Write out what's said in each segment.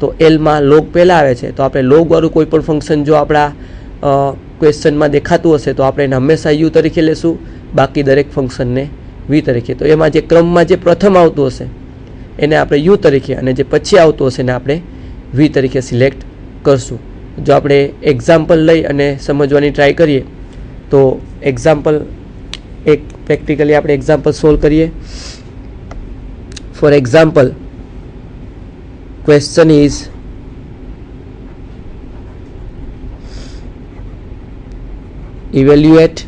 तो एल में log पहला आवे छे तो आपणे log वाळुं कोईपण फंक्शन जो आपणा क्वेश्चन में देखातुं हशे तो आपणे हमेशा u तरीके लेशुं, बाकी दरेक फंक्शन ने v तरीके। तो एमां जे क्रम में जे प्रथम आवतुं हशे एने आपणे u तरीके अने जे पछी आवतुं हशे एने आपणे v तरीके सिलेक्ट करशुं। जो आपणे एक्जाम्पल लई अने समजवानी ट्राय करीए तो एक्जाम्पल एक प्रेक्टिकली आपणे एक्जाम्पल सोल्व करिए। For example question is evaluate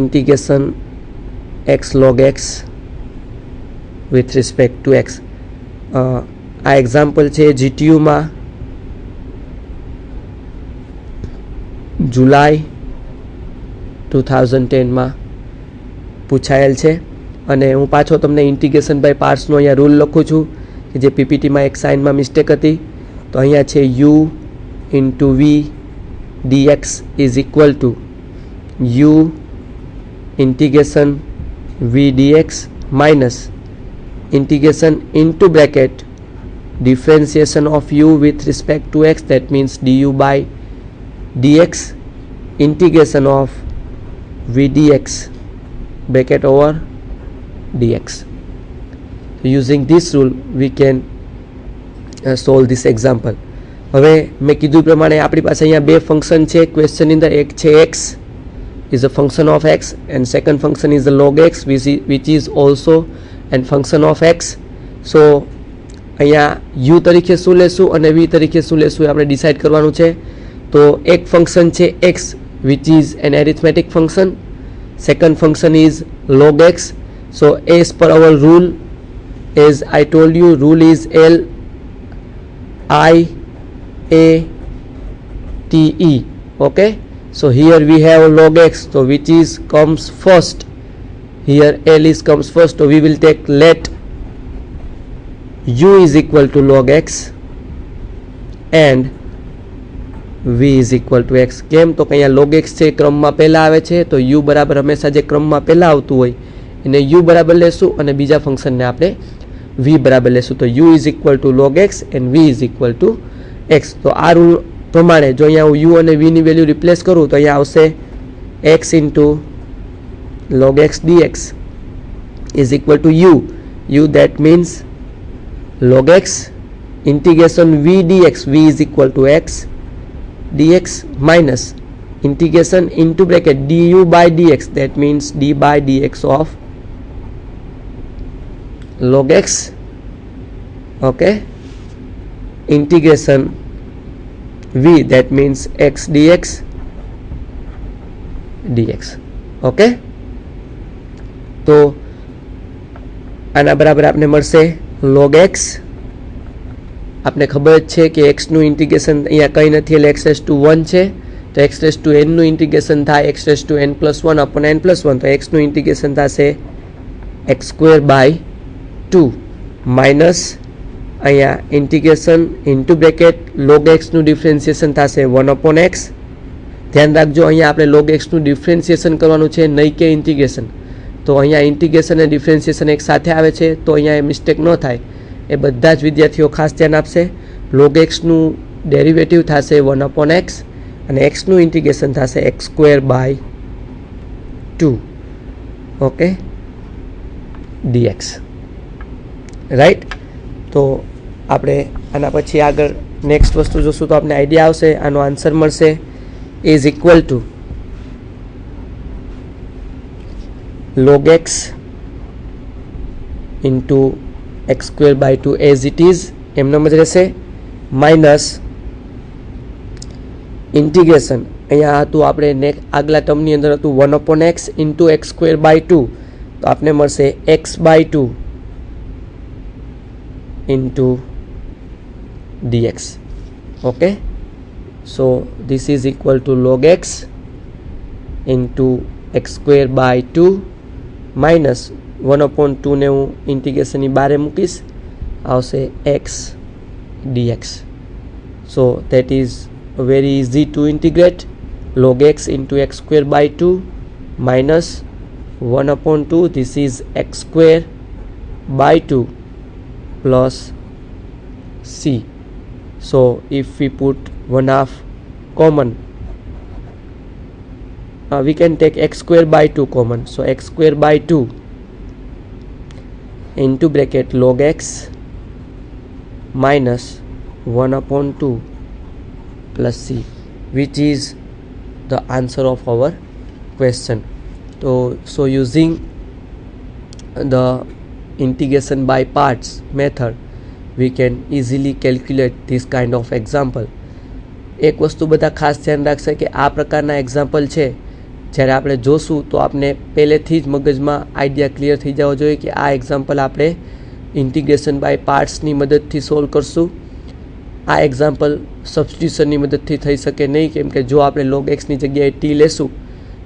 integration x log x with respect to x। आ एग्जाम्पल है जीटीयू में जुलाई 2010 में पूछाયેલ છે અને હું પાછો તમને ઇન્ટિગ્રેશન બાય પાર્ટ્સનો અહીંયા રૂલ લખું છું કે જે પીપીટીમાં એક સાઇનમાં મિસ્ટેક હતી। તો અહીંયા છે u into v dx is equal to u integration v dx minus integration into bracket differentiation of u with respect to x, that means du by dx integration of v dx bracket over dx। So using this rule we can solve this example। હવે મેં કીધું પ્રમાણે આપણી પાસે અહીંયા બે function છે ક્વેશ્ચનની અંદર, એક છે x is a function of x and second function is the log x which is also an function of x। so અહીંયા u તરીકે શું લેશું અને v તરીકે શું લેશું એ આપણે ડિસાઇડ કરવાનું છે। તો એક ફંક્શન છે x which is an arithmetic function, second function is log x। so as per our rule, as I told you, rule is L I A T E, okay। so here we have log x, so which is comes first, here L is comes first, so we will take let u is equal to log x and v is equal to x। કેમ તો અહીંયા log x છે ક્રમમાં પહેલા આવે છે તો u બરાબર હંમેશા જે ક્રમમાં પહેલા આવતું હોય એને u બરાબર લેશું અને બીજા ફંક્શનને આપણે v બરાબર લેશું। તો u is equal to log x and v is equal to x। તો આ રૂલ પ્રમાણે જો અહીંયા હું u અને v ની વેલ્યુ રિપ્લેસ કરું તો અહીંયા આવશે x into log x dx is equal to u that means log x integration v dx, v is equal to x dx minus integration into bracket du by dx, that means d by dx of log x, okay, integration v, that means x dx dx, okay। तो આના બરાબર આપણે મળશે log x। आपने खबर है कि x નું इंटीग्रेशन अहींया कई नहीं એટલે x રેઝ ટુ 1 છે तो x રેઝ ટુ n નું इंटीग्रेशन था x raise to n+1 upon n+1 तो x નું इंटीग्रेशन થશે x² 2 माइनस अहींया integration into bracket log x નું डिफरेन्शिएशन થશે 1/x। ध्यान राखजो अहींया आपणे log x નું डिफरेन्शिएशन करवानुं छे नहीं के इंटीग्रेशन। तो अहींया इंटीग्रेशन और डिफरेन्शिएशन एक साथे आवे छे तो अहींया मिस्टेक न थाय ए बधा ज विद्यार्थीओ खास ध्यान आपशे। log x નું डेरिवेटिव थशे 1/x અને x નું इंटीग्रेशन थशे x² 2, ओके, dx, राइट। तो આપણે આના પછી આગળ નેક્સ્ટ વસ્તુ જોશું તો આપણે આઈડિયા આવશે, આનો આન્સર મળશે is equal two log x into x² 2 as it is એમનો જ રહેશે માઇનસ ઇન્ટિગ્રેશન અહીંયા હતું આપણે આગલા ટર્મની અંદર હતું 1/x into x² 2 તો આપણે મળશે x/2 into dx, okay। so this is equal to log x into x² 2 minus 1/2 ने हूँ इंटीग्रेशन बारे मूकीश आवशे x dx। so that is very easy to integrate log x into x² 2 minus 1/2, this is x² 2 plus c. So if we put 1/2 common, we can take x square by 2 common. So x square by 2 into bracket log x minus 1/2 plus c, which is the answer of our question. So using the integration by parts method, we can easily calculate this kind of example. એક વસ્તુ બધા ખાસ ધ્યાન રાખશે કે આ પ્રકારના example છે જ્યારે આપણે જોશું તો આપણે પહેલેથી જ મગજમાં આઈડિયા ક્લિયર થઈ જવો જોઈએ કે આ એક્ઝામ્પલ આપણે ઇન્ટિગ્રેશન બાય પાર્ટ્સની મદદથી સોલ્વ કરશું. આ એક્ઝામ્પલ સબસ્ટિટ્યુશનની મદદથી થઈ શકે નહીં, કેમ કે જો આપણે log x ની જગ્યાએ t લેશું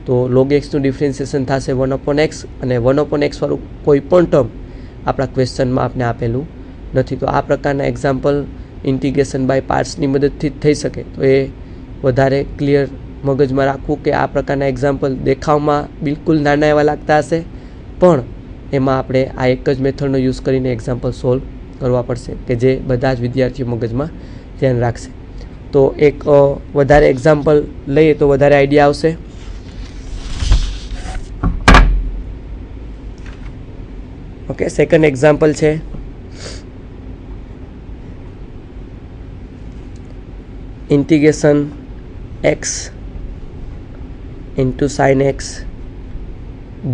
તો log x નું ડિફરન્સિએશન થશે 1/x, અને 1/x વાળું કોઈ પણ ટર્મ આપણા ક્વેશ્ચનમાં આપણે આપેલું નથી. તો આ પ્રકારના એક્ઝામ્પલ ઇન્ટિગ્રેશન બાય પાર્ટ્સની મદદથી જ થઈ શકે. તો એ વધારે ક્લિયર મગજમાં રાખવું કે આ પ્રકારના એક્ઝામ્પલ દેખાવમાં બિલકુલ નાના એવા લાગતા હશે, પણ એમાં આપણે આ એક જ મેથડનો યુઝ કરીને એક્ઝામ્પલ સોલ્વ કરવા પડશે કે જે બધા જ વિદ્યાર્થીઓ મગજમાં ધ્યાન રાખશે. તો એક વધારે એક્ઝામ્પલ લઈએ તો વધારે આઈડિયા આવશે. ઓકે, સેકન્ડ એક્ઝામ્પલ છે integration x into sin x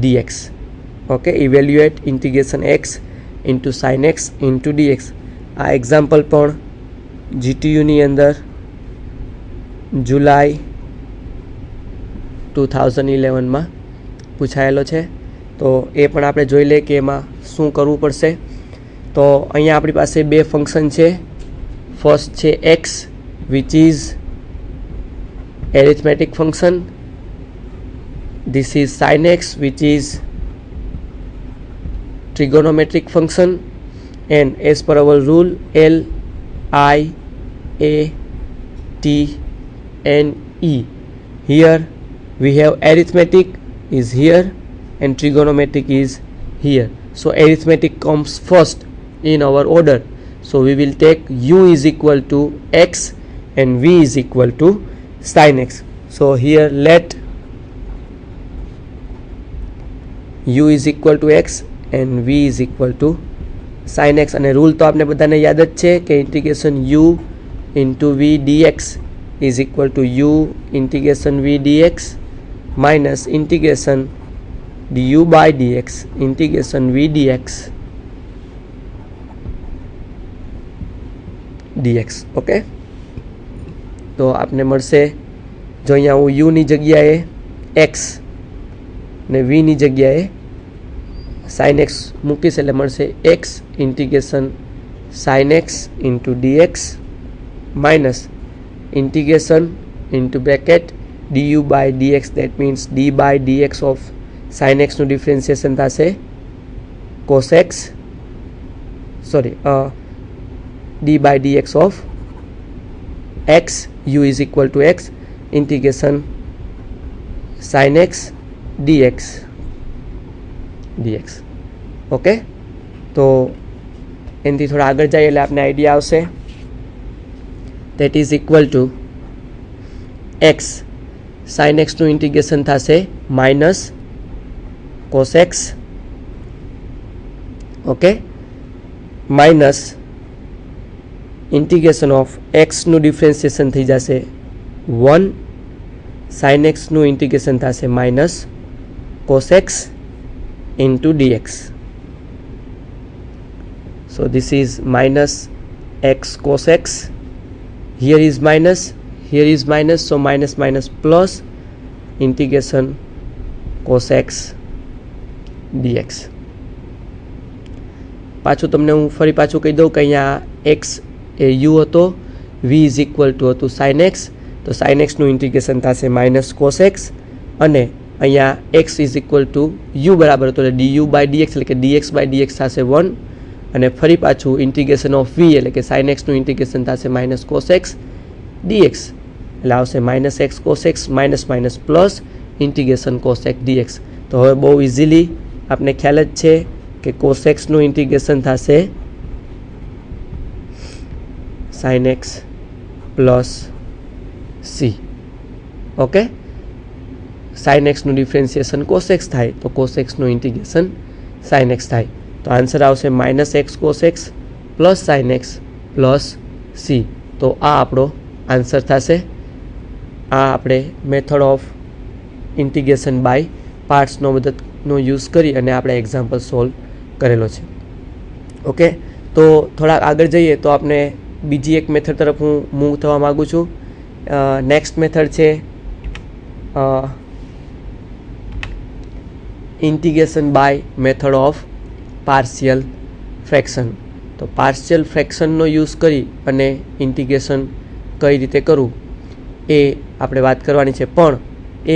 dx. Okay, evaluate integration x into sin x into dx. આ એક્ઝામ્પલ પણ જીટીયુની અંદર જુલાઈ 2011માં પૂછાયેલો છે. તો એ પણ આપણે જોઈ લઈએ કે એમાં શું કરવું પડશે. તો અહીંયા આપણી પાસે બે ફંક્શન છે. ફર્સ્ટ છે x, which is arithmetic function. This is sin x, which is trigonometric function, and as per our rule L, I, A, T and E, here we have arithmetic is here and trigonometric is here. So arithmetic comes first in our order. So we will take u is equal to x and v is equal to sin x. So here let u is equal to x and v is equal to sin x. અને rule તો આપણે બધાને યાદ જ છે કે integration u into v dx is equal to u integration v dx minus integration du by dx integration v dx dx. Okay, તો આપને મળશે, જો અહીંયા હું યુની જગ્યાએ એક્સ ને વીની જગ્યાએ સાઇન એક્સ મૂકીશ એટલે મળશે x integration sine x into dx minus integration into bracket du by dx, that means d by dx of sine એક્સનું ડિફરન્સિએશન થશે cos x, sorry d by dx of x, u is equal to x integration sin x dx dx. Okay, તો એનાથી થોડા આગળ જાય એટલે આપને idea આવશે. that is equal to x sin x નું ઇન્ટિગ્રેશન થશે minus cos x, okay, minus integration of એક્સનું ડિફરન્સિએશન થઈ જશે 1, સાઇન એક્સનું ઇન્ટિગ્રેશન થશે minus cos x into dx. So this is minus x cos x, here is minus, here is minus, so minus minus plus integration cos x dx. પાછું તમને હું ફરી પાછું કહી દઉં કે અહીંયા એક્સ એ યુ હતો, વી ઇઝ ઇક્વલ ટુ હતું સાઇન એક્સ, તો સાઇન એક્સનું ઇન્ટિગ્રેશન થશે માઇનસ કોસ એક્સ, અને અહીંયા x is equal to you બરાબર હતો એટલે ડીયુ બાય ડીએક્સ એટલે કે ડીએક્સ બાય ડીએક્સ થશે 1, અને ફરી પાછું ઇન્ટિગ્રેશન ઓફ વી એટલે કે સાઇન એક્સનું ઇન્ટિગ્રેશન થશે માઇનસ કોસ એક્સ ડીએક્સ એટલે આવશે minus x cos x minus minus plus integration cos x dx. તો હવે બહુ ઇઝીલી આપણે ખ્યાલ જ છે કે કોસ એક્સનું ઇન્ટિગ્રેશન થશે sin x પ્લસ c. ઓકે, sin x નું ડિફરન્સિએશન cos x થાય તો cos x નું ઇન્ટિગ્રેશન sin x થાય. તો આન્સર આવશે માઇનસ એક્સ cos x પ્લસ sin x પ્લસ c. તો આ આપણો આન્સર થશે. આ આપણે મેથડ ઓફ ઇન્ટિગ્રેશન બાય પાર્ટ્સનો મદદનો યુઝ કરી અને આપણે એક્ઝામ્પલ સોલ્વ કરેલો છે. ઓકે, તો થોડાક આગળ જઈએ તો આપણે બીજી એક મેથડ તરફ હું મૂવ થવા માગું છું. નેક્સ્ટ મેથડ છે integration by method of partial fraction. તો પાર્શિયલ ફ્રેક્શનનો યુઝ કરી અને ઇન્ટિગ્રેશન કઈ રીતે કરવું એ આપણે વાત કરવાની છે. પણ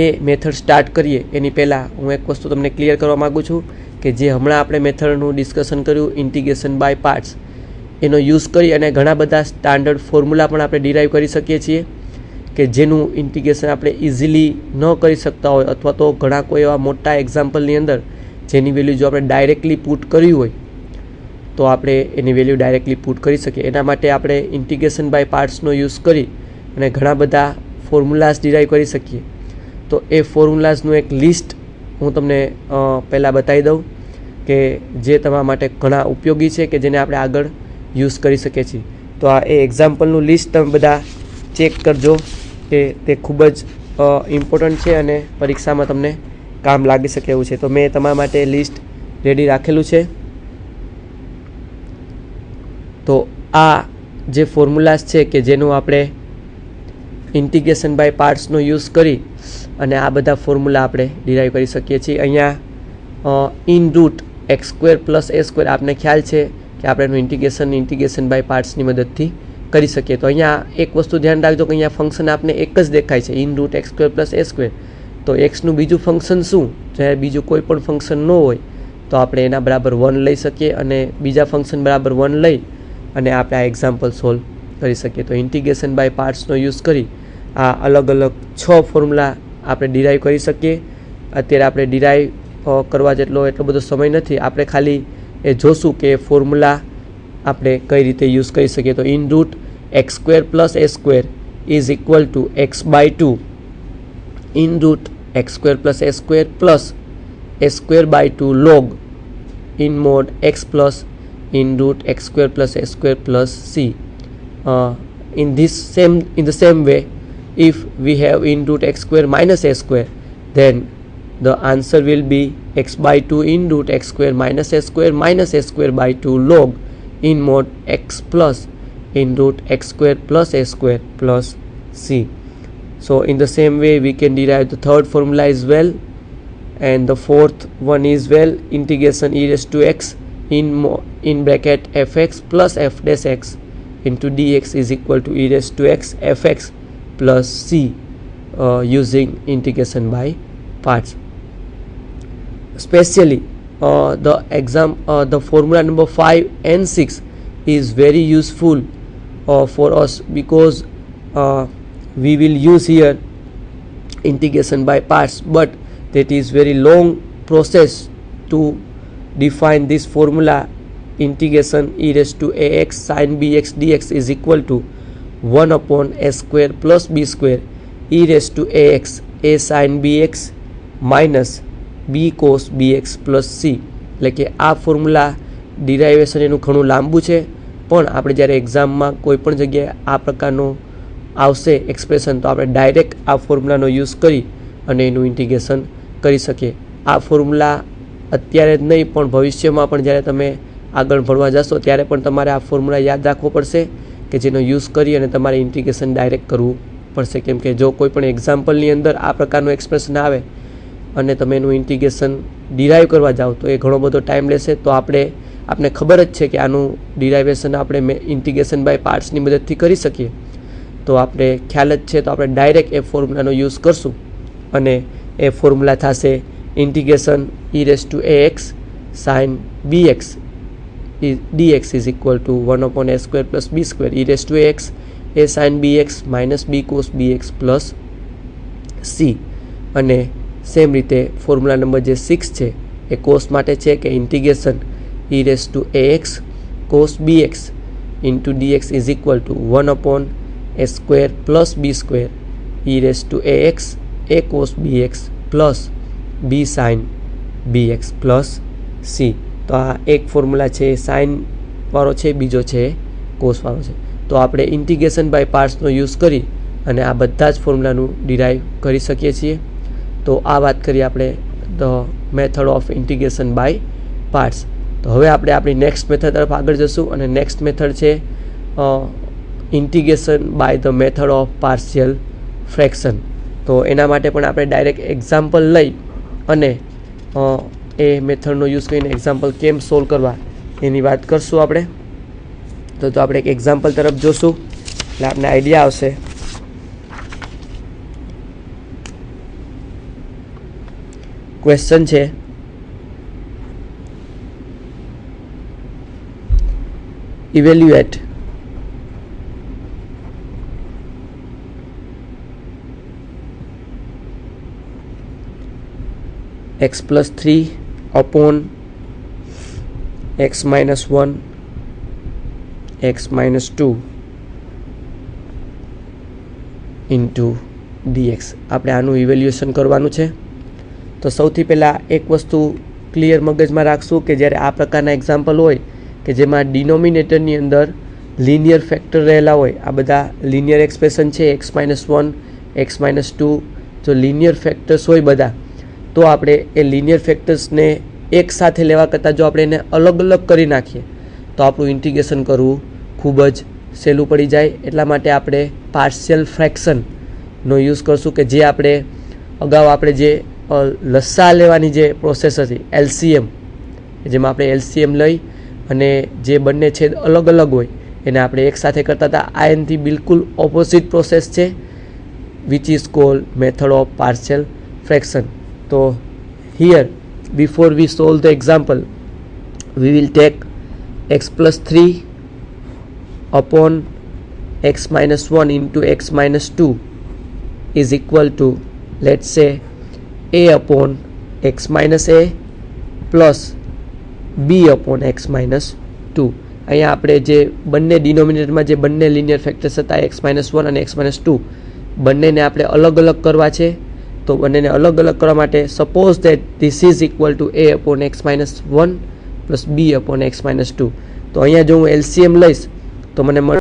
એ મેથડ સ્ટાર્ટ કરીએ એની પહેલાં હું એક વસ્તુ તમને ક્લિયર કરવા માગું છું કે જે હમણાં આપણે મેથડનું ડિસ્કશન કર્યું ઇન્ટિગ્રેશન બાય પાર્ટ્સ, એનો યુઝ કરી અને ઘણા બધા સ્ટાન્ડર્ડ ફોર્મ્યુલા પણ આપણે ડિરાઈવ કરી શકીએ છીએ કે જેનું ઇન્ટિગ્રેશન આપણે ઇઝીલી ન કરી શકતા હોય અથવા તો ઘણા કોઈ એવા મોટા એક્ઝામ્પલની અંદર જેની વેલ્યુ જો આપણે ડાયરેક્ટલી પુટ કરવી હોય તો આપણે એની વેલ્યુ ડાયરેક્ટલી પુટ કરી શકીએ. એના માટે આપણે ઇન્ટિગ્રેશન બાય પાર્ટ્સનો યુઝ કરી અને ઘણા બધા ફોર્મ્યુલાઝ ડિરાઈવ કરી શકીએ. તો એ ફોર્મ્યુલાઝનું એક લિસ્ટ હું તમને પહેલાં બતાવી દઉં કે જે તમારા માટે ઘણા ઉપયોગી છે કે જેને આપણે આગળ યુઝ કરી શકીએ છીએ. તો આ એ એક્ઝામ્પલનું લિસ્ટ તમે બધા ચેક કરજો કે તે ખૂબ જ ઇમ્પોર્ટન્ટ છે અને પરીક્ષામાં તમને કામ લાગી શકે એવું છે. તો મેં તમારા માટે લિસ્ટ રેડી રાખેલું છે. તો આ જે ફોર્મ્યુલાઝ છે કે જેનું આપણે ઇન્ટિગ્રેશન બાય પાર્ટ્સનો યુઝ કરી અને આ બધા ફોર્મ્યુલા આપણે ડિરાઈવ કરી શકીએ છીએ. અહીંયા in root x square plus a square આપને ખ્યાલ છે કે આપણે એનું ઇન્ટિગ્રેશન બાય પાર્ટ્સની મદદથી કરી શકીએ. તો અહીંયા એક વસ્તુ ધ્યાન રાખજો કે અહીંયા ફંક્શન આપને એક જ દેખાય છે in root x square plus a square. તો એક્સનું બીજું ફંક્શન શું, જ્યારે બીજું કોઈ પણ ફંક્શન ન હોય તો આપણે એના બરાબર 1 લઈ શકીએ અને બીજા ફંક્શન બરાબર 1 લઈ અને આપણે આ એક્ઝામ્પલ સોલ્વ કરી શકીએ. તો ઇન્ટિગ્રેશન બાય પાર્ટ્સનો યુઝ કરી આ અલગ અલગ 6 ફોર્મ્યુલા આપણે ડિરાઈવ કરી શકીએ. અત્યારે આપણે ડિરાઈવ કરવા એટલો બધો સમય નથી, આપણે ખાલી એ જોશું કે ફોર્મ્યુલા આપણે કઈ રીતે યુઝ કરી શકીએ. તો in root x square plus a square is equal to x by 2 in root x square plus a square plus a square by 2 log in mod x plus in root x square plus a square plus c. In the same way, if we have in root x square minus a square, then the answer will be x by 2 in root x square minus a square by 2 log in mod x plus in root x square plus a square plus c. So in the same way we can derive the third formula as well, and the fourth one is integration e raised to x in bracket fx plus f dash x into dx is equal to e raised to x fx plus c using integration by parts. Especially the formula number 5 and 6 is very useful for us because we will use here integration by parts, but that is very long process to define this formula. Integration e raised to ax sin bx dx is equal to 1 upon a square plus b square e raised to ax a sin bx minus b cos bx plus c. એટલે કે આ formula ડિરાઇવેશન એનું ઘણું લાંબુ છે, પણ આપણે જ્યારે એક્ઝામમાં કોઈ પણ જગ્યાએ આ પ્રકારનો આવશે એક્સપ્રેશન તો આપણે ડાયરેક્ટ આ ફોર્મ્યુલાનો યુઝ કરી અને એનું ઇન્ટિગ્રેશન કરી શકીએ. આ ફોર્મ્યુલા અત્યારે જ નહીં પણ ભવિષ્યમાં પણ જ્યારે તમે આગળ ભણવા જશો ત્યારે પણ તમારે આ ફોર્મ્યુલા યાદ રાખવો પડશે કે જેનો યુઝ કરી અને તમારે ઇન્ટિગ્રેશન ડાયરેક્ટ કરવું પડશે. કેમ કે જો કોઈ પણ એક્ઝામ્પલની અંદર આ પ્રકારનું એક્સપ્રેશન આવે અને તમે એનું ઇન્ટિગ્રેશન ડિરાઈવ કરવા જાઓ તો એ ઘણો બધો ટાઈમ લેશે. તો આપણે ખબર જ છે કે આનું ડિરાઇવેશન આપણે ઇન્ટિગ્રેશન બાય પાર્ટ્સની મદદથી કરી શકીએ. તો આપણે ખ્યાલ જ છે, તો આપણે ડાયરેક્ટ એ ફોર્મ્યુલાનો યુઝ કરશું અને એ ફોર્મ્યુલા થશે integration e raised to ax sin bx dx is equal to 1 upon a square plus b square e raised to ax a sin bx minus b cos bx plus c. અને same રીતે formula number જે 6 છે એ cos માટે છે કે integration e raised to ax cos bx into dx is equal to 1 upon a square plus b square e raised to ax a cos bx plus b sin bx plus c. તો આ એક formula છે sign વાળો છે, બીજો છે cos વાળો છે. તો આપણે ઇન્ટિગ્રેશન બાય પાર્ટ્સનો યુઝ કરી અને આ બધા જ ફોર્મ્યુલાનું ડિરાઈવ કરી શકીએ છીએ. તો આ વાત કરીએ આપણે the method of integration by parts. તો હવે આપણે આપણી નેક્સ્ટ મેથડ તરફ આગળ જશું અને નેક્સ્ટ મેથડ છે integration by the method of partial fraction. તો એના માટે પણ આપણે ડાયરેક્ટ એક્ઝામ્પલ લઈ અને એ મેથડનો યુઝ કરીને એક્ઝામ્પલ કેમ સોલ્વ કરવા એની વાત કરશું આપણે. તો આપણે એક એક્ઝામ્પલ તરફ જોશું એટલે આપણને આઈડિયા આવશે. ક્વેશ્ચન છે evaluate x plus 3 upon x minus 1 x minus 2 into dx. આપણે આનું ઇવેલ્યુએશન કરવાનું છે. તો સૌથી પહેલાં એક વસ્તુ ક્લિયર મગજમાં રાખશું કે જ્યારે આ પ્રકારના એક્ઝામ્પલ હોય કે જેમાં ડિનોમિનેટરની અંદર લિનિયર ફેક્ટર રહેલા હોય, આ બધા લિનિયર એક્સપ્રેશન છે x minus 1 x minus 2, જો લિનિયર ફેક્ટર્સ હોય બધા, તો આપણે એ લિનિયર ફેક્ટર્સને એક સાથે લેવા કરતાં જો આપણે એને અલગ અલગ કરી નાખીએ તો આપણું ઇન્ટિગ્રેશન કરવું ખૂબ જ સહેલું પડી જાય. એટલા માટે આપણે પાર્શિયલ ફ્રેક્શનનો યુઝ કરશું કે જે આપણે અગાઉ આપણે જે લસ્સા લેવાની જે પ્રોસેસ હતી LCM, જેમાં આપણે LCM લઈ અને જે બંને છેદ અલગ અલગ હોય એને આપણે એક સાથે કરતા હતા. આ એનાથી બિલકુલ ઓપોઝિટ પ્રોસેસ છે which is called method of partial fraction. તો here before we solve the example we will take x plus 3 upon x minus 1 into x minus 2 is equal to, let's say, a upon x minus a plus b upon x minus 2. અહીંયા આપણે જે બંને ડિનોમિનેટરમાં જે બંને linear factors હતા x minus 1 અને x minus 2 બંનેને આપણે અલગ અલગ કરવા છે. તો બંનેને અલગ અલગ કરવા માટે suppose that this is equal two a upon x minus 1 plus b upon x minus 2. તો અહીંયા જો હું LCM લઈશ તો મને